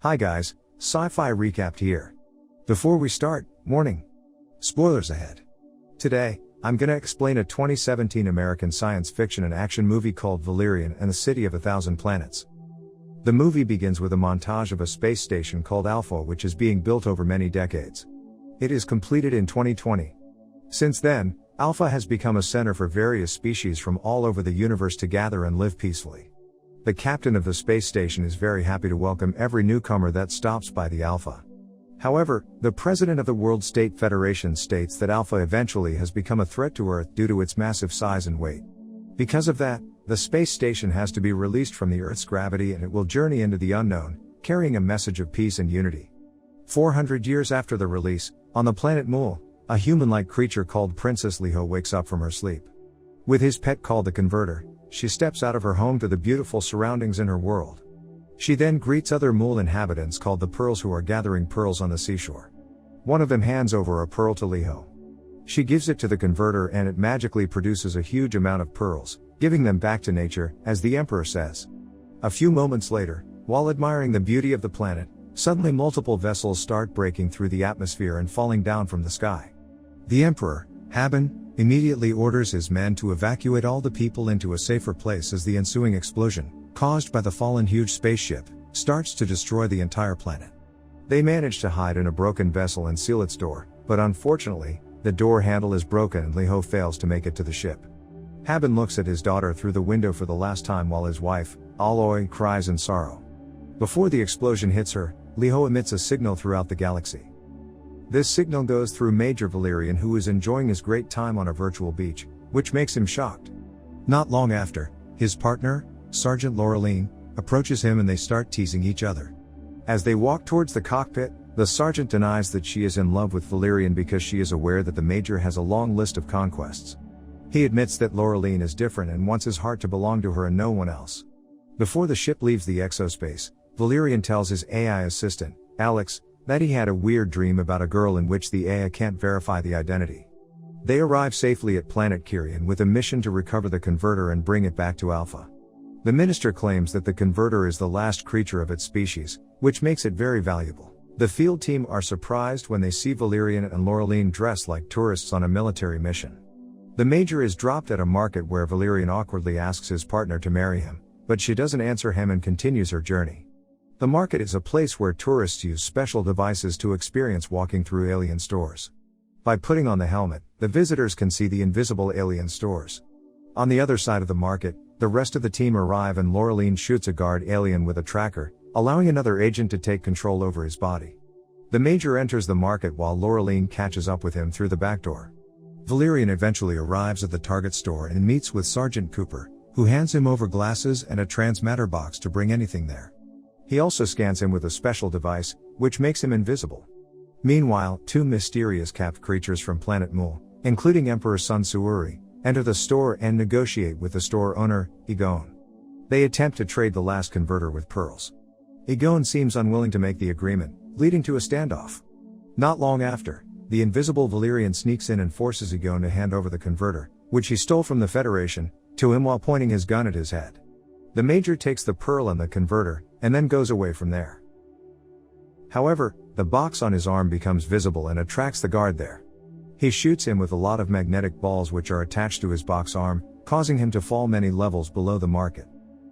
Hi guys, Sci-Fi Recapped here. Before we start, warning. Spoilers ahead. Today, I'm gonna explain a 2017 American science fiction and action movie called Valerian and the City of a Thousand Planets. The movie begins with a montage of a space station called Alpha, which is being built over many decades. It is completed in 2020. Since then, Alpha has become a center for various species from all over the universe to gather and live peacefully. The captain of the space station is very happy to welcome every newcomer that stops by the Alpha. However, the president of the World State Federation states that Alpha eventually has become a threat to Earth due to its massive size and weight. Because of that, the space station has to be released from the Earth's gravity and it will journey into the unknown, carrying a message of peace and unity. 400 years after the release, on the planet Mul, a human-like creature called Princess Liho wakes up from her sleep. With his pet called the Converter, she steps out of her home to the beautiful surroundings in her world. She then greets other Mul inhabitants called the Pearls who are gathering pearls on the seashore. One of them hands over a pearl to Liho. She gives it to the Converter and it magically produces a huge amount of pearls, giving them back to nature, as the Emperor says. A few moments later, while admiring the beauty of the planet, suddenly multiple vessels start breaking through the atmosphere and falling down from the sky. The Emperor, Haben, immediately orders his men to evacuate all the people into a safer place as the ensuing explosion, caused by the fallen huge spaceship, starts to destroy the entire planet. They manage to hide in a broken vessel and seal its door, but unfortunately, the door handle is broken and Liho fails to make it to the ship. Haben looks at his daughter through the window for the last time while his wife, Aloy, cries in sorrow. Before the explosion hits her, Liho emits a signal throughout the galaxy. This signal goes through Major Valerian, who is enjoying his great time on a virtual beach, which makes him shocked. Not long after, his partner, Sergeant Laureline, approaches him and they start teasing each other. As they walk towards the cockpit, the sergeant denies that she is in love with Valerian because she is aware that the Major has a long list of conquests. He admits that Laureline is different and wants his heart to belong to her and no one else. Before the ship leaves the exospace, Valerian tells his AI assistant, Alex, that he had a weird dream about a girl in which the AI can't verify the identity. They arrive safely at planet Kyrian with a mission to recover the Converter and bring it back to Alpha. The minister claims that the Converter is the last creature of its species, which makes it very valuable. The field team are surprised when they see Valerian and Laureline dressed like tourists on a military mission. The Major is dropped at a market where Valerian awkwardly asks his partner to marry him, but she doesn't answer him and continues her journey. The market is a place where tourists use special devices to experience walking through alien stores. By putting on the helmet, the visitors can see the invisible alien stores. On the other side of the market, the rest of the team arrive and Laureline shoots a guard alien with a tracker, allowing another agent to take control over his body. The Major enters the market while Laureline catches up with him through the back door. Valerian eventually arrives at the target store and meets with Sergeant Cooper, who hands him over glasses and a transmatter box to bring anything there. He also scans him with a special device, which makes him invisible. Meanwhile, two mysterious capped creatures from planet Mul, including Emperor Sun Suuri, enter the store and negotiate with the store owner, Egon. They attempt to trade the last Converter with pearls. Egon seems unwilling to make the agreement, leading to a standoff. Not long after, the invisible Valerian sneaks in and forces Egon to hand over the Converter, which he stole from the Federation, to him while pointing his gun at his head. The Major takes the pearl and the Converter, and then goes away from there. However, the box on his arm becomes visible and attracts the guard there. He shoots him with a lot of magnetic balls which are attached to his box arm, causing him to fall many levels below the market.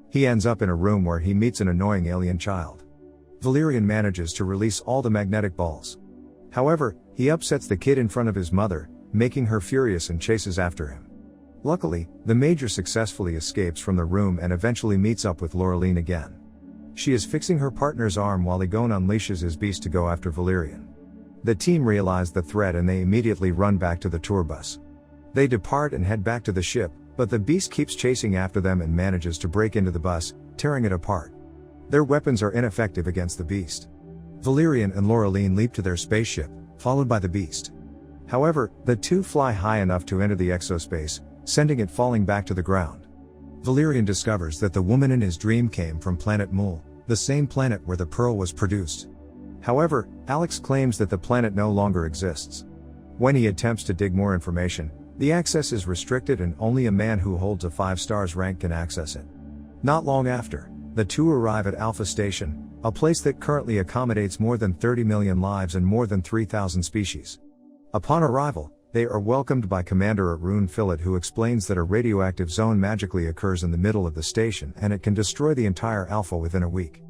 He ends up in a room where he meets an annoying alien child. Valerian manages to release all the magnetic balls. However, he upsets the kid in front of his mother, making her furious and chases after him. Luckily, the Major successfully escapes from the room and eventually meets up with Laureline again. She is fixing her partner's arm while Egon unleashes his beast to go after Valerian. The team realize the threat and they immediately run back to the tour bus. They depart and head back to the ship, but the beast keeps chasing after them and manages to break into the bus, tearing it apart. Their weapons are ineffective against the beast. Valerian and Laureline leap to their spaceship, followed by the beast. However, the two fly high enough to enter the exospace, sending it falling back to the ground. Valerian discovers that the woman in his dream came from planet Mul, the same planet where the pearl was produced. However, Alex claims that the planet no longer exists. When he attempts to dig more information, the access is restricted and only a man who holds a 5 stars rank can access it. Not long after, the two arrive at Alpha Station, a place that currently accommodates more than 30 million lives and more than 3,000 species. Upon arrival, they are welcomed by Commander Arun Phillip, who explains that a radioactive zone magically occurs in the middle of the station and it can destroy the entire Alpha within a week.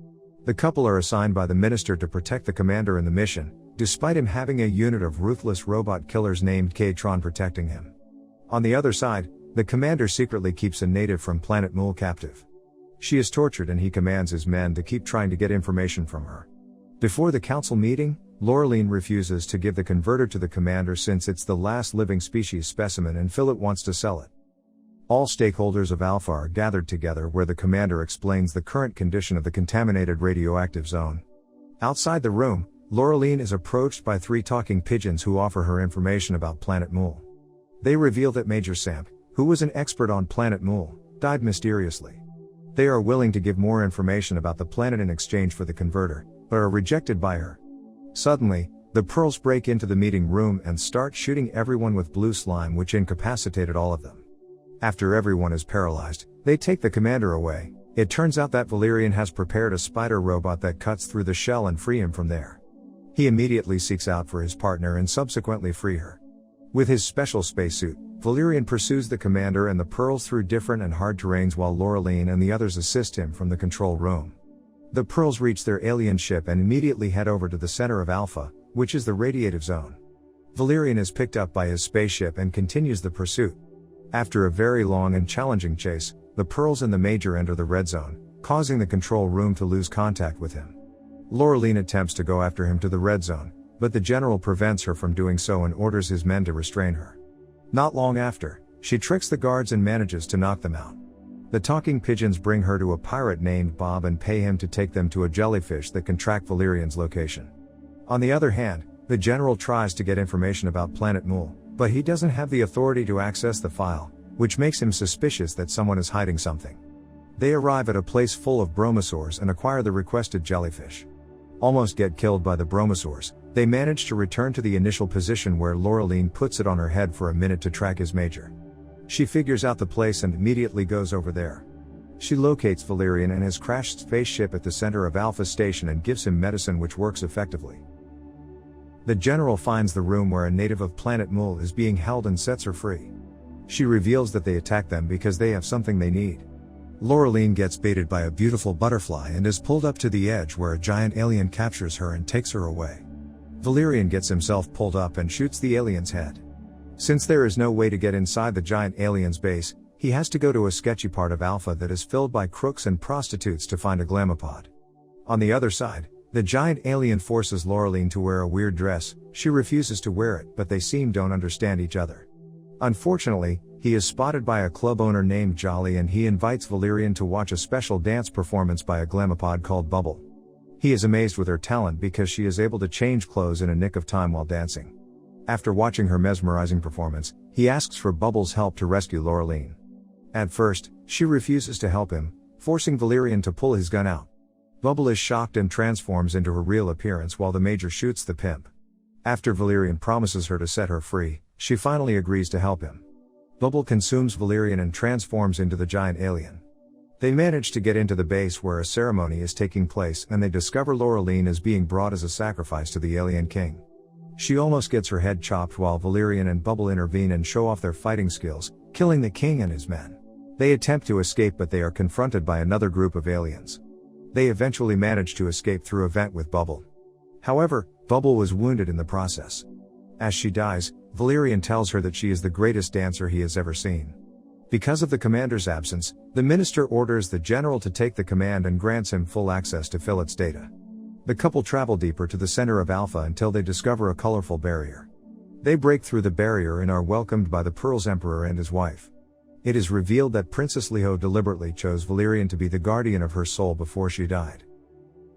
The couple are assigned by the minister to protect the commander in the mission, despite him having a unit of ruthless robot killers named K-Tron protecting him. On the other side, the commander secretly keeps a native from planet Mool captive. She is tortured and he commands his men to keep trying to get information from her. Before the council meeting, Laureline refuses to give the converter to the commander since it's the last living species specimen and Phillip wants to sell it. All stakeholders of Alpha are gathered together where the commander explains the current condition of the contaminated radioactive zone. Outside the room, Laureline is approached by 3 talking pigeons who offer her information about planet Mool. They reveal that Major Samp, who was an expert on planet Mool, died mysteriously. They are willing to give more information about the planet in exchange for the converter, but are rejected by her. Suddenly, the Pearls break into the meeting room and start shooting everyone with blue slime, which incapacitated all of them. After everyone is paralyzed, they take the commander away. It turns out that Valerian has prepared a spider robot that cuts through the shell and free him from there. He immediately seeks out for his partner and subsequently free her. With his special spacesuit, Valerian pursues the commander and the Pearls through different and hard terrains while Laureline and the others assist him from the control room. The Pearls reach their alien ship and immediately head over to the center of Alpha, which is the radiative zone. Valerian is picked up by his spaceship and continues the pursuit. After a very long and challenging chase, the Pearls and the Major enter the red zone, causing the control room to lose contact with him. Laureline attempts to go after him to the red zone, but the general prevents her from doing so and orders his men to restrain her. Not long after, she tricks the guards and manages to knock them out. The talking pigeons bring her to a pirate named Bob and pay him to take them to a jellyfish that can track Valerian's location. On the other hand, the general tries to get information about planet Mool, but he doesn't have the authority to access the file, which makes him suspicious that someone is hiding something. They arrive at a place full of bromosaurs and acquire the requested jellyfish. Almost get killed by the bromosaurs, they manage to return to the initial position where Laureline puts it on her head for a minute to track his major. She figures out the place and immediately goes over there. She locates Valerian and his crashed spaceship at the center of Alpha Station and gives him medicine which works effectively. The general finds the room where a native of planet Mool is being held and sets her free. She reveals that they attack them because they have something they need. Laureline gets baited by a beautiful butterfly and is pulled up to the edge where a giant alien captures her and takes her away. Valerian gets himself pulled up and shoots the alien's head. Since there is no way to get inside the giant alien's base, he has to go to a sketchy part of Alpha that is filled by crooks and prostitutes to find a glamopod. On the other side, the giant alien forces Laureline to wear a weird dress. She refuses to wear it, but they don't understand each other. Unfortunately, he is spotted by a club owner named Jolly and he invites Valerian to watch a special dance performance by a glamopod called Bubble. He is amazed with her talent because she is able to change clothes in a nick of time while dancing. After watching her mesmerizing performance, he asks for Bubble's help to rescue Laureline. At first, she refuses to help him, forcing Valerian to pull his gun out. Bubble is shocked and transforms into her real appearance while the Major shoots the pimp. After Valerian promises her to set her free, she finally agrees to help him. Bubble consumes Valerian and transforms into the giant alien. They manage to get into the base where a ceremony is taking place and they discover Laureline is being brought as a sacrifice to the alien king. She almost gets her head chopped while Valerian and Bubble intervene and show off their fighting skills, killing the king and his men. They attempt to escape but they are confronted by another group of aliens. They eventually manage to escape through a vent with Bubble. However, Bubble was wounded in the process. As she dies, Valerian tells her that she is the greatest dancer he has ever seen. Because of the commander's absence, the minister orders the general to take the command and grants him full access to Phillip's data. The couple travel deeper to the center of Alpha until they discover a colorful barrier. They break through the barrier and are welcomed by the Pearl's Emperor and his wife. It is revealed that Princess Liho deliberately chose Valerian to be the guardian of her soul before she died.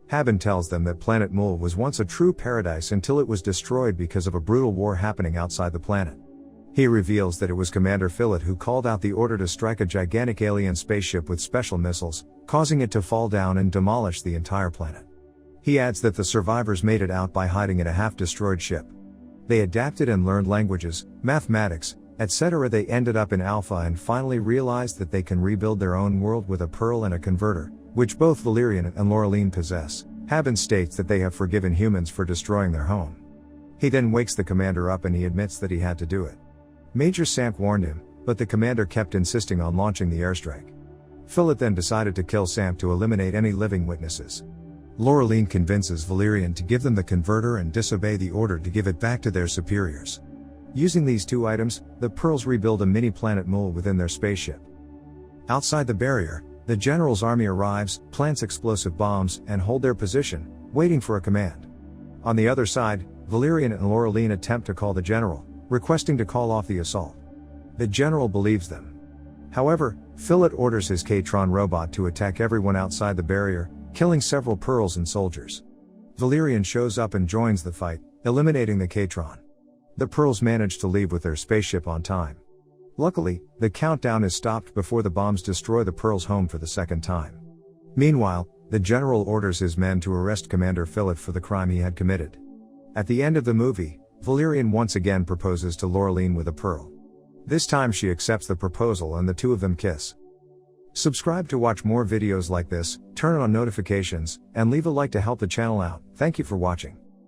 Haben tells them that planet Mool was once a true paradise until it was destroyed because of a brutal war happening outside the planet. He reveals that it was Commander Phillip who called out the order to strike a gigantic alien spaceship with special missiles, causing it to fall down and demolish the entire planet. He adds that the survivors made it out by hiding in a half-destroyed ship. They adapted and learned languages, mathematics, etc. They ended up in Alpha and finally realized that they can rebuild their own world with a pearl and a converter, which both Valerian and Laureline possess. Haben states that they have forgiven humans for destroying their home. He then wakes the commander up and he admits that he had to do it. Major Samp warned him, but the commander kept insisting on launching the airstrike. Philip then decided to kill Samp to eliminate any living witnesses. Laureline convinces Valerian to give them the converter and disobey the order to give it back to their superiors. Using these two items, the Pearls rebuild a mini-planet Mule within their spaceship. Outside the barrier, the general's army arrives, plants explosive bombs, and hold their position, waiting for a command. On the other side, Valerian and Laureline attempt to call the general, requesting to call off the assault. The general believes them. However, Philip orders his K-Tron robot to attack everyone outside the barrier, killing several Pearls and soldiers. Valerian shows up and joins the fight, eliminating the K-Tron. The Pearls manage to leave with their spaceship on time. Luckily, the countdown is stopped before the bombs destroy the Pearls' home for the second time. Meanwhile, the general orders his men to arrest Commander Philip for the crime he had committed. At the end of the movie, Valerian once again proposes to Laureline with a Pearl. This time she accepts the proposal and the two of them kiss. Subscribe to watch more videos like this, turn on notifications, and leave a like to help the channel out. Thank you for watching.